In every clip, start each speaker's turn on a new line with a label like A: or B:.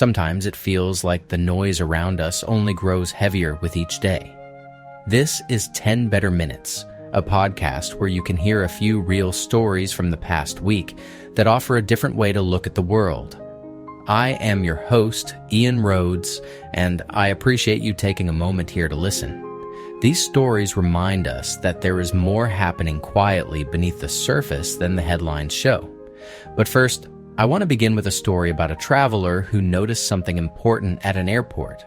A: Sometimes it feels like the noise around us only grows heavier with each day. This is 10 Better Minutes, a podcast where you can hear a few real stories from the past week that offer a different way to look at the world. I am your host, Ian Rhodes, and I appreciate you taking a moment here to listen. These stories remind us that there is more happening quietly beneath the surface than the headlines show. But first, I want to begin with a story about a traveler who noticed something important at an airport.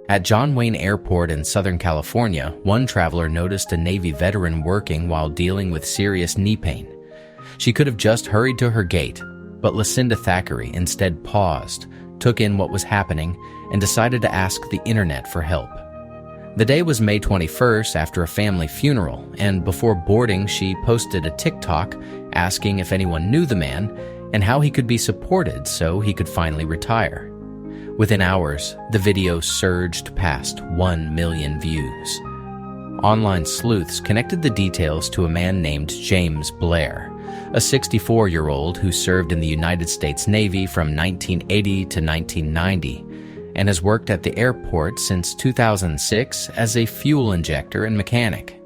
A: At John Wayne Airport in Southern California, one traveler noticed a Navy veteran working while dealing with serious knee pain. She could have just hurried to her gate, but Lucinda Thackeray instead paused, took in what was happening, and decided to ask the internet for help. The day was May 21st after a family funeral, and before boarding she posted a TikTok asking if anyone knew the man and how he could be supported so he could finally retire. Within hours, the video surged past 1 million views. Online sleuths connected the details to a man named James Blair, a 64-year-old who served in the United States Navy from 1980 to 1990 and has worked at the airport since 2006 as a fuel injector and mechanic.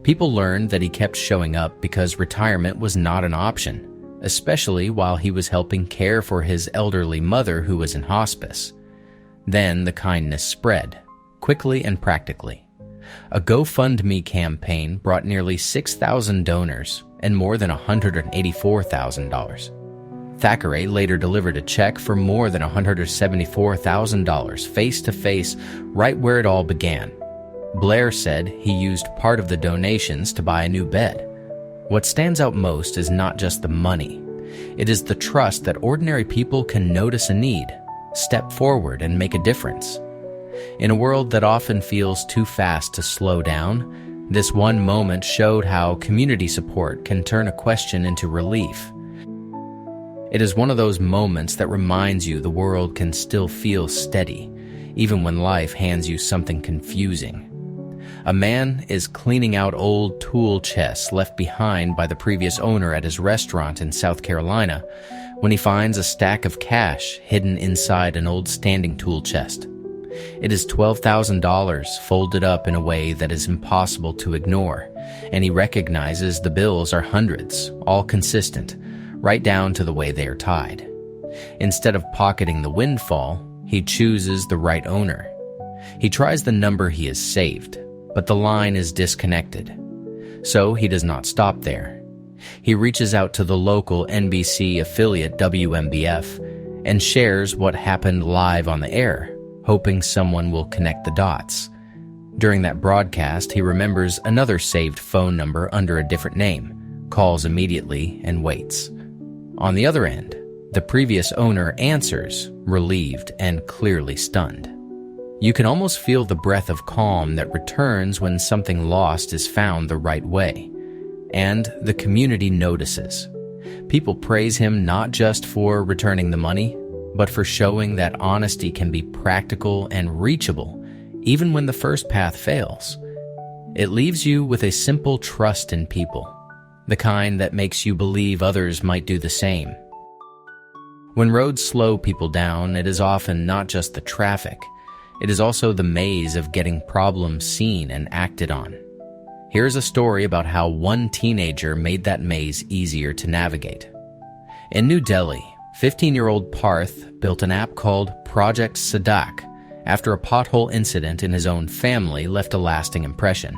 A: People learned that he kept showing up because retirement was not an option, especially while he was helping care for his elderly mother who was in hospice. Then the kindness spread, quickly and practically. A GoFundMe campaign brought nearly 6,000 donors and more than $184,000. Thackeray later delivered a check for more than $174,000 face-to-face right where it all began. Blair said he used part of the donations to buy a new bed. What stands out most is not just the money. It is the trust that ordinary people can notice a need, step forward, and make a difference. In a world that often feels too fast to slow down, this one moment showed how community support can turn a question into relief. It is one of those moments that reminds you the world can still feel steady, even when life hands you something confusing. A man is cleaning out old tool chests left behind by the previous owner at his restaurant in South Carolina when he finds a stack of cash hidden inside an old standing tool chest. It is $12,000 folded up in a way that is impossible to ignore, and he recognizes the bills are hundreds, all consistent, right down to the way they are tied. Instead of pocketing the windfall, he chooses the right owner. He tries the number he has saved, but the line is disconnected. So he does not stop there. He reaches out to the local NBC affiliate WMBF and shares what happened live on the air, hoping someone will connect the dots. During that broadcast, he remembers another saved phone number under a different name, calls immediately, and waits. On the other end, the previous owner answers, relieved and clearly stunned. You can almost feel the breath of calm that returns when something lost is found the right way. And the community notices. People praise him not just for returning the money, but for showing that honesty can be practical and reachable, even when the first path fails. It leaves you with a simple trust in people, the kind that makes you believe others might do the same. When roads slow people down, it is often not just the traffic. It is also the maze of getting problems seen and acted on. Here's a story about how one teenager made that maze easier to navigate. In New Delhi, 15-year-old Parth built an app called Project Sadak after a pothole incident in his own family left a lasting impression.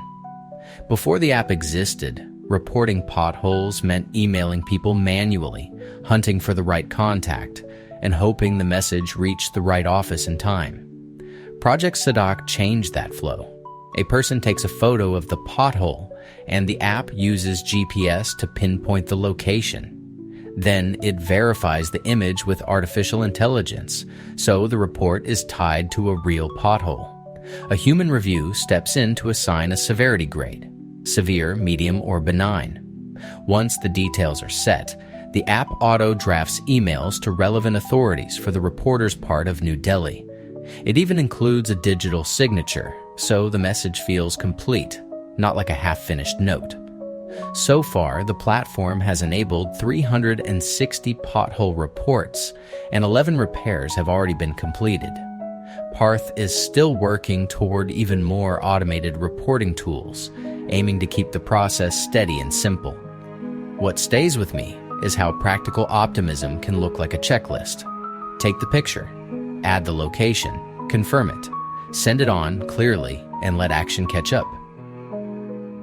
A: Before the app existed, reporting potholes meant emailing people manually, hunting for the right contact, and hoping the message reached the right office in time. Project Sadak changed that flow. A person takes a photo of the pothole, and the app uses GPS to pinpoint the location. Then it verifies the image with artificial intelligence, so the report is tied to a real pothole. A human review steps in to assign a severity grade: severe, medium, or benign. Once the details are set, the app auto-drafts emails to relevant authorities for the reporter's part of New Delhi. It even includes a digital signature, so the message feels complete, not like a half-finished note. So far, the platform has enabled 360 pothole reports, and 11 repairs have already been completed. Parth is still working toward even more automated reporting tools, aiming to keep the process steady and simple. What stays with me is how practical optimism can look like a checklist. Take the picture, add the location, confirm it, send it on clearly, and let action catch up.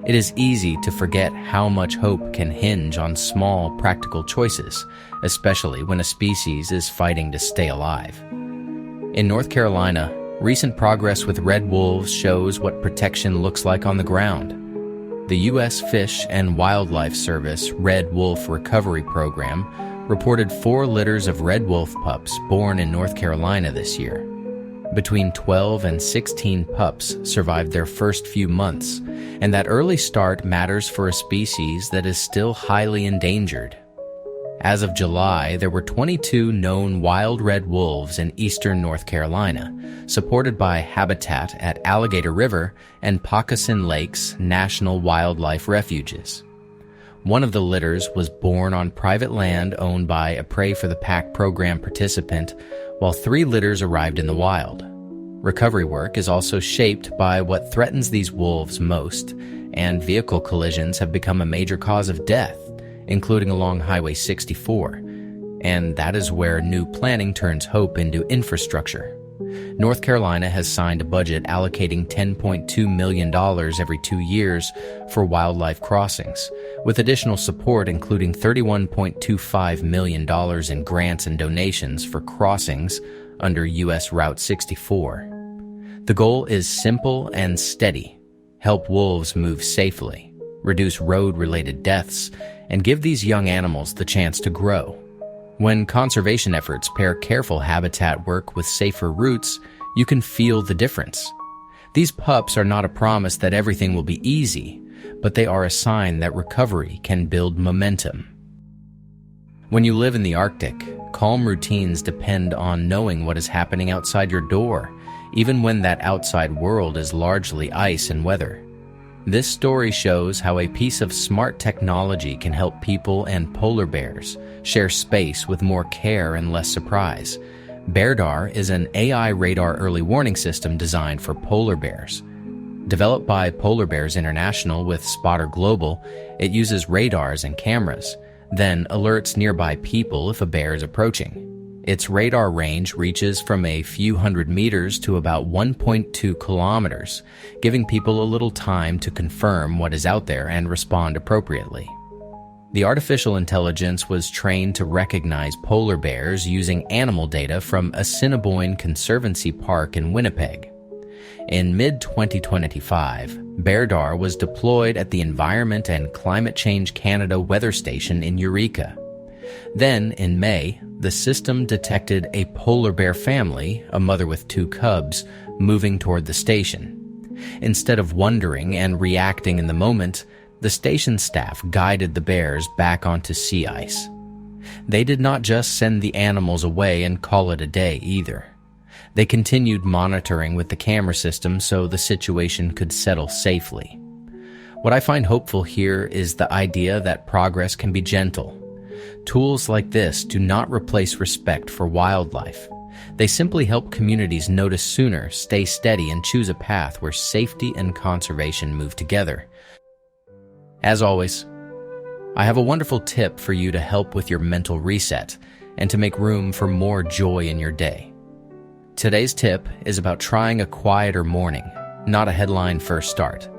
A: It is easy to forget how much hope can hinge on small, practical choices, especially when a species is fighting to stay alive. In North Carolina, recent progress with red wolves shows what protection looks like on the ground. The U.S. Fish and Wildlife Service Red Wolf Recovery Program reported 4 litters of red wolf pups born in North Carolina this year. Between 12 and 16 pups survived their first few months, and that early start matters for a species that is still highly endangered. As of July, there were 22 known wild red wolves in eastern North Carolina, supported by habitat at Alligator River and Pocassin Lakes National Wildlife Refuges. One of the litters was born on private land owned by a Pray for the Pack program participant, while 3 litters arrived in the wild. Recovery work is also shaped by what threatens these wolves most, and vehicle collisions have become a major cause of death, including along Highway 64, and that is where new planning turns hope into infrastructure. North Carolina has signed a budget allocating $10.2 million every 2 years for wildlife crossings, with additional support including $31.25 million in grants and donations for crossings under U.S. Route 64. The goal is simple and steady: help wolves move safely, reduce road-related deaths, and give these young animals the chance to grow. When conservation efforts pair careful habitat work with safer routes, you can feel the difference. These pups are not a promise that everything will be easy, but they are a sign that recovery can build momentum. When you live in the Arctic, calm routines depend on knowing what is happening outside your door, even when that outside world is largely ice and weather. This story shows how a piece of smart technology can help people and polar bears share space with more care and less surprise. BearDar is an AI radar early warning system designed for polar bears. Developed by Polar Bears International with Spotter Global, it uses radars and cameras, then alerts nearby people if a bear is approaching. Its radar range reaches from a few hundred meters to about 1.2 kilometers, giving people a little time to confirm what is out there and respond appropriately. The artificial intelligence was trained to recognize polar bears using animal data from Assiniboine Conservancy Park in Winnipeg. In mid-2025, BearDar was deployed at the Environment and Climate Change Canada Weather Station in Eureka. Then, in May, the system detected a polar bear family, a mother with 2 cubs, moving toward the station. Instead of wondering and reacting in the moment, the station staff guided the bears back onto sea ice. They did not just send the animals away and call it a day either. They continued monitoring with the camera system so the situation could settle safely. What I find hopeful here is the idea that progress can be gentle. Tools like this do not replace respect for wildlife. They simply help communities notice sooner, stay steady, and choose a path where safety and conservation move together. As always, I have a wonderful tip for you to help with your mental reset and to make room for more joy in your day. Today's tip is about trying a quieter morning, not a headline-first start.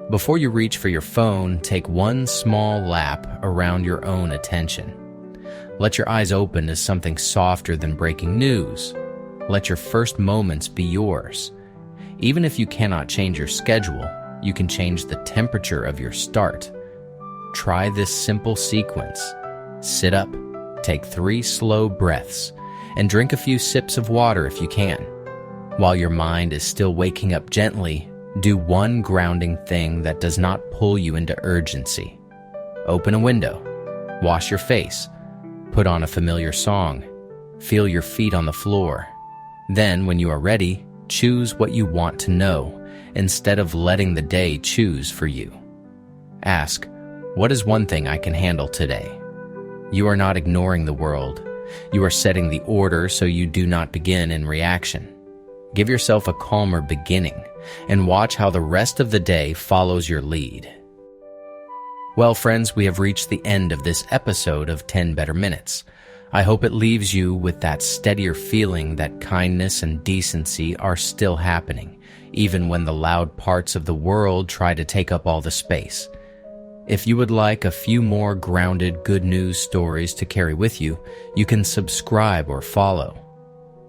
A: Before you reach for your phone, take one small lap around your own attention. Let your eyes open to something softer than breaking news. Let your first moments be yours. Even if you cannot change your schedule, you can change the temperature of your start. Try this simple sequence. Sit up, take 3 slow breaths, and drink a few sips of water if you can. While your mind is still waking up gently, do one grounding thing that does not pull you into urgency. Open a window, wash your face, put on a familiar song, feel your feet on the floor. Then, when you are ready, choose what you want to know, instead of letting the day choose for you. Ask, What is one thing I can handle today? You are not ignoring the world. You are setting the order so you do not begin in reaction. Give yourself a calmer beginning and watch how the rest of the day follows your lead. Well, friends, we have reached the end of this episode of 10 Better Minutes. I hope it leaves you with that steadier feeling that kindness and decency are still happening, even when the loud parts of the world try to take up all the space. If you would like a few more grounded good news stories to carry with you, you can subscribe or follow.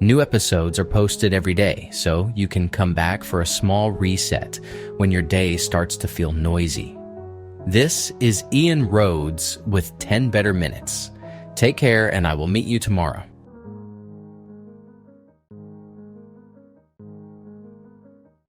A: New episodes are posted every day, so you can come back for a small reset when your day starts to feel noisy. This is Ian Rhodes with 10 Better Minutes. Take care, and I will meet you tomorrow.